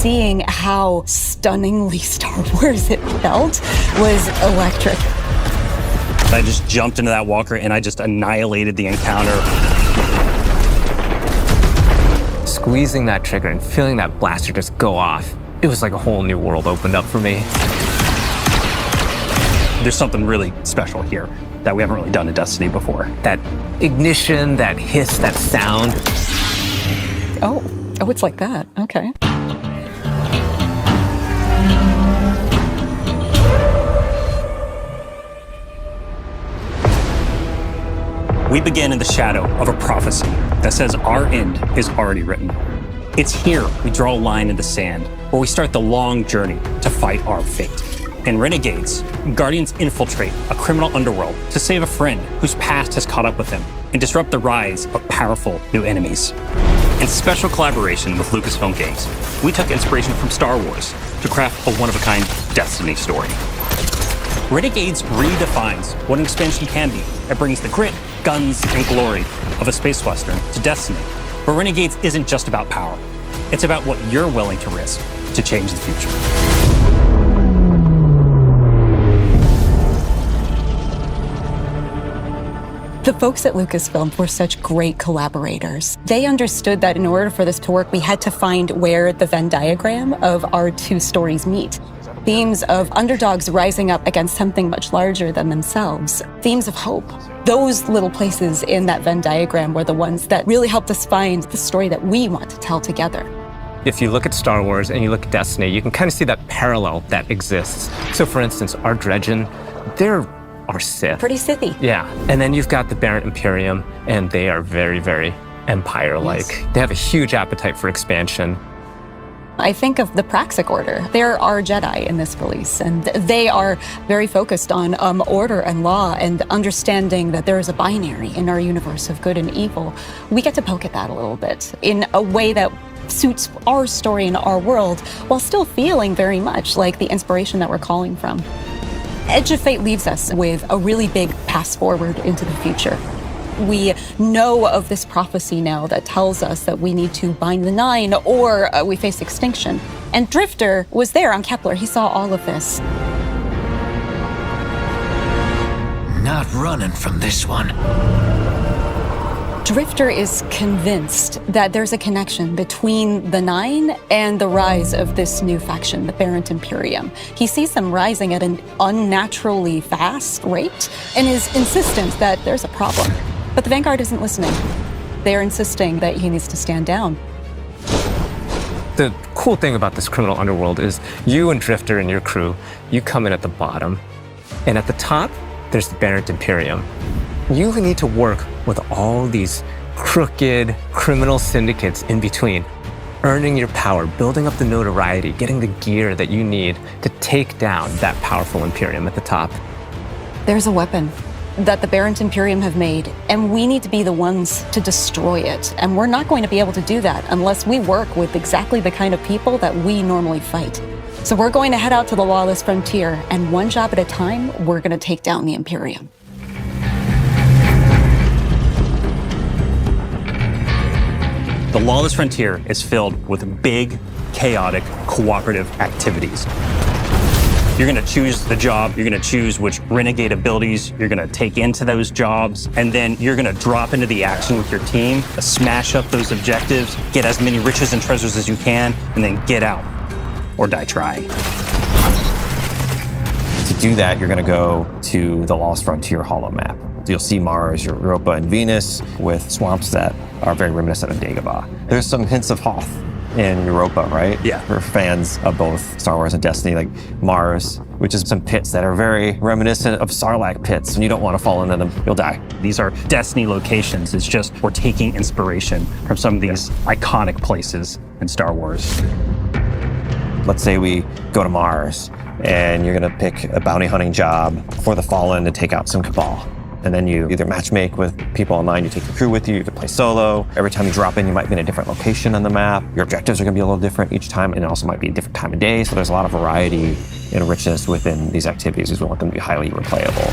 seeing how stunningly Star Wars it felt was electric. I just jumped into that walker and I just annihilated the encounter. Squeezing that trigger and feeling that blaster just go off, it was like a whole new world opened up for me. There's something really special here that we haven't really done in Destiny before. That ignition, that hiss, that sound. Oh, it's like that. Okay. We begin in the shadow of a prophecy that says our end is already written. It's here we draw a line in the sand, where we start the long journey to fight our fate. In Renegades, Guardians infiltrate a criminal underworld to save a friend whose past has caught up with him and disrupt the rise of powerful new enemies. In special collaboration with Lucasfilm Games, we took inspiration from Star Wars to craft a one-of-a-kind Destiny story. Renegades redefines what an expansion can be. It brings the grit, guns, and glory of a space western to Destiny. But Renegades isn't just about power. It's about what you're willing to risk to change the future. The folks at Lucasfilm were such great collaborators. They understood that in order for this to work, we had to find where the Venn diagram of our two stories meet. Themes of underdogs rising up against something much larger than themselves. Themes of hope. Those little places in that Venn diagram were the ones that really helped us find the story that we want to tell together. If you look at Star Wars and you look at Destiny, you can kind of see that parallel that exists. So for instance, our Dredgen, they're our Sith. Pretty Sithy. Yeah. And then you've got the Barrett Imperium, and they are very, very Empire-like. Yes. They have a huge appetite for expansion. I think of the Praxic Order. They're our Jedi in this release, and they are very focused on order and law and understanding that there is a binary in our universe of good and evil. We get to poke at that a little bit in a way that suits our story and our world, while still feeling very much like the inspiration that we're calling from. Edge of Fate leaves us with a really big pass forward into the future. We know of this prophecy now that tells us that we need to bind the Nine or we face extinction. And Drifter was there on Kepler. He saw all of this. Not running from this one. Drifter is convinced that there's a connection between the Nine and the rise of this new faction, the Barrett Imperium. He sees them rising at an unnaturally fast rate and is insistent that there's a problem. But the Vanguard isn't listening. They're insisting that he needs to stand down. The cool thing about this criminal underworld is you and Drifter and your crew, you come in at the bottom. And at the top, there's the Barrett Imperium. You need to work with all these crooked criminal syndicates in between, earning your power, building up the notoriety, getting the gear that you need to take down that powerful Imperium at the top. There's a weapon that the Barrett Imperium have made, and we need to be the ones to destroy it. And we're not going to be able to do that unless we work with exactly the kind of people that we normally fight. So we're going to head out to the Lawless Frontier, and one job at a time, we're going to take down the Imperium. The Lawless Frontier is filled with big, chaotic, cooperative activities. You're gonna choose the job, you're gonna choose which renegade abilities you're gonna take into those jobs, and then you're gonna drop into the action with your team, smash up those objectives, get as many riches and treasures as you can, and then get out, or die trying. To do that, you're gonna go to the Lost Frontier holo map. You'll see Mars, Europa, and Venus with swamps that are very reminiscent of Dagobah. There's some hints of Hoth in Europa, right? Yeah. For fans of both Star Wars and Destiny, like Mars, which is some pits that are very reminiscent of Sarlacc pits, and you don't want to fall into them, you'll die. These are Destiny locations. It's just we're taking inspiration from some of these iconic places in Star Wars. Let's say we go to Mars, and you're gonna pick a bounty hunting job for the Fallen to take out some Cabal. And then you either matchmake with people online, you take your crew with you, you can play solo. Every time you drop in, you might be in a different location on the map. Your objectives are gonna be a little different each time, and it also might be a different time of day. So there's a lot of variety and richness within these activities, because we want them to be highly replayable.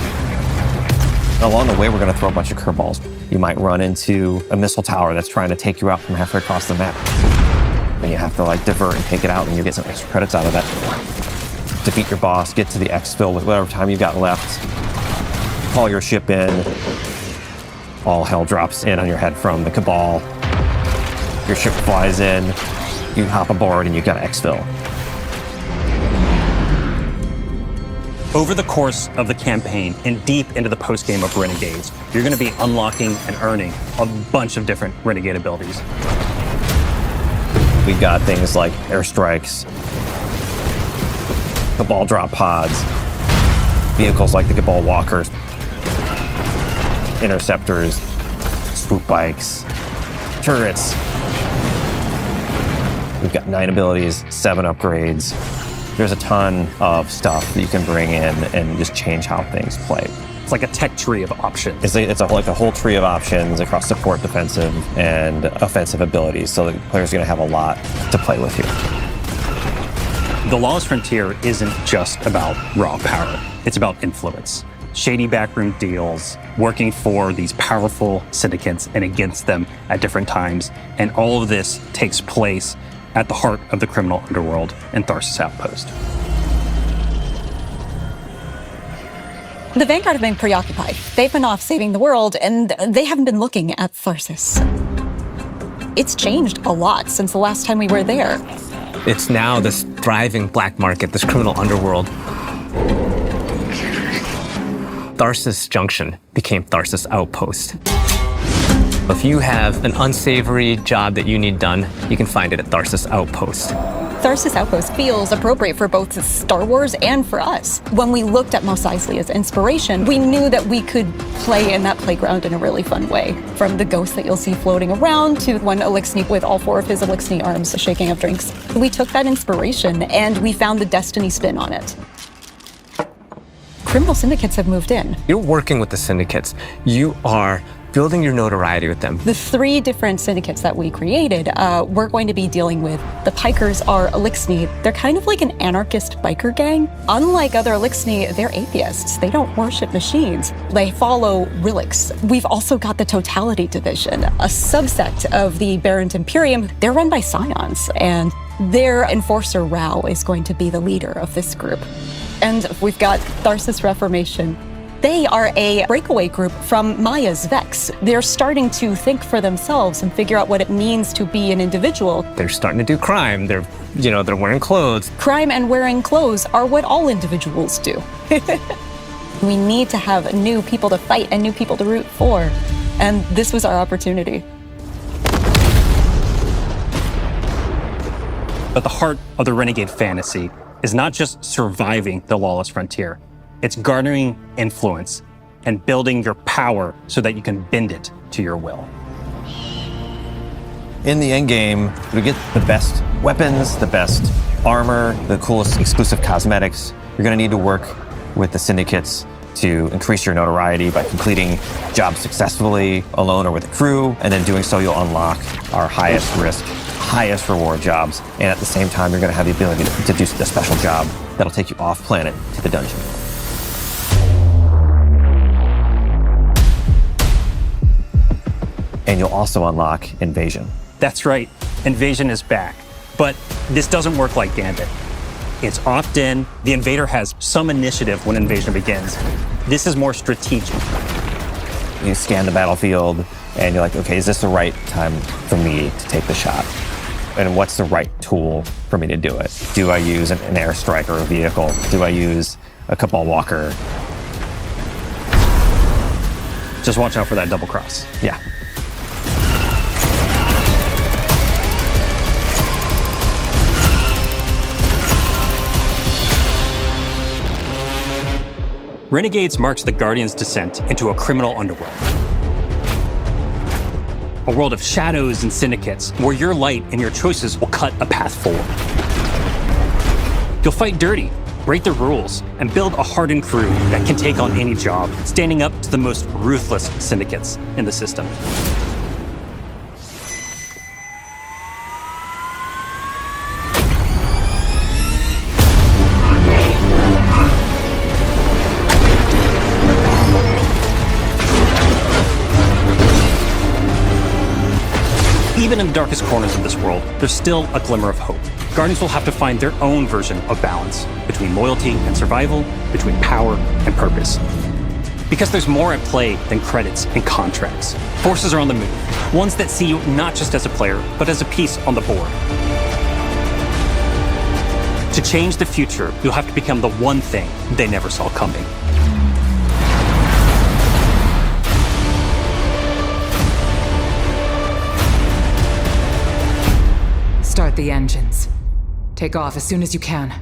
Along the way, we're gonna throw a bunch of curveballs. You might run into a missile tower that's trying to take you out from halfway across the map. and you have to like divert and take it out, and you get some extra credits out of that. Defeat your boss, get to the exfil with whatever time you got left, call your ship in, all hell drops in on your head from the Cabal. Your ship flies in, you hop aboard, and you got to exfil. Over the course of the campaign and deep into the post-game of Renegades, you're going to be unlocking and earning a bunch of different Renegade abilities. We got things like airstrikes, Cabal drop pods, vehicles like the Cabal walkers, interceptors, swoop bikes, turrets. We've got 9 abilities, 7 upgrades. There's a ton of stuff that you can bring in and just change how things play. It's like a tech tree of options. It's like a whole tree of options across support, defensive, and offensive abilities, so the player's going to have a lot to play with here. The Lawless Frontier isn't just about raw power. It's about influence. Shady backroom deals, working for these powerful syndicates and against them at different times. And all of this takes place at the heart of the criminal underworld in Tharsis Outpost. The Vanguard have been preoccupied. They've been off saving the world, and they haven't been looking at Tharsis. It's changed a lot since the last time we were there. It's now this thriving black market, this criminal underworld. Tharsis Junction became Tharsis Outpost. If you have an unsavory job that you need done, you can find it at Tharsis Outpost. Tharsis Outpost feels appropriate for both Star Wars and for us. When we looked at Mos Eisley as inspiration, we knew that we could play in that playground in a really fun way. From the ghosts that you'll see floating around to one Elixni with all 4 of his Elixni arms shaking up drinks. We took that inspiration and we found the Destiny spin on it. Criminal syndicates have moved in. You're working with the syndicates. You are building your notoriety with them. The 3 different syndicates that we created, we're going to be dealing with. The Pikers are Elixni. They're kind of like an anarchist biker gang. Unlike other Elixni, they're atheists. They don't worship machines. They follow relics. We've also got the Totality Division, a subsect of the Barrent Imperium. They're run by Scions, and their enforcer Rao is going to be the leader of this group. And we've got Tharsis Reformation. They are a breakaway group from Maya's Vex. They're starting to think for themselves and figure out what it means to be an individual. They're starting to do crime. They're wearing clothes. Crime and wearing clothes are what all individuals do. We need to have new people to fight and new people to root for. And this was our opportunity. But the heart of the Renegade fantasy is not just surviving the Lawless Frontier. It's garnering influence and building your power so that you can bend it to your will. In the end game, we get the best weapons, the best armor, the coolest exclusive cosmetics. You're gonna need to work with the syndicates to increase your notoriety by completing jobs successfully, alone or with a crew, and then doing so you'll unlock our highest risk, highest reward jobs, and at the same time you're gonna have the ability to do a special job that'll take you off planet to the dungeon. And you'll also unlock Invasion. That's right, Invasion is back. But this doesn't work like Gambit. It's opt-in, the invader has some initiative when Invasion begins. This is more strategic. You scan the battlefield and you're like, okay, is this the right time for me to take the shot? And what's the right tool for me to do it? Do I use an airstrike or a vehicle? Do I use a Cabal walker? Just watch out for that double cross. Yeah. Renegades marks the Guardian's descent into a criminal underworld. A world of shadows and syndicates where your light and your choices will cut a path forward. You'll fight dirty, break the rules, and build a hardened crew that can take on any job, standing up to the most ruthless syndicates in the system. even in the darkest corners of this world, there's still a glimmer of hope. Guardians will have to find their own version of balance between loyalty and survival, between power and purpose. Because there's more at play than credits and contracts. Forces are on the move, ones that see you not just as a player, but as a piece on the board. To change the future, you'll have to become the one thing they never saw coming. Start the engines. Take off as soon as you can.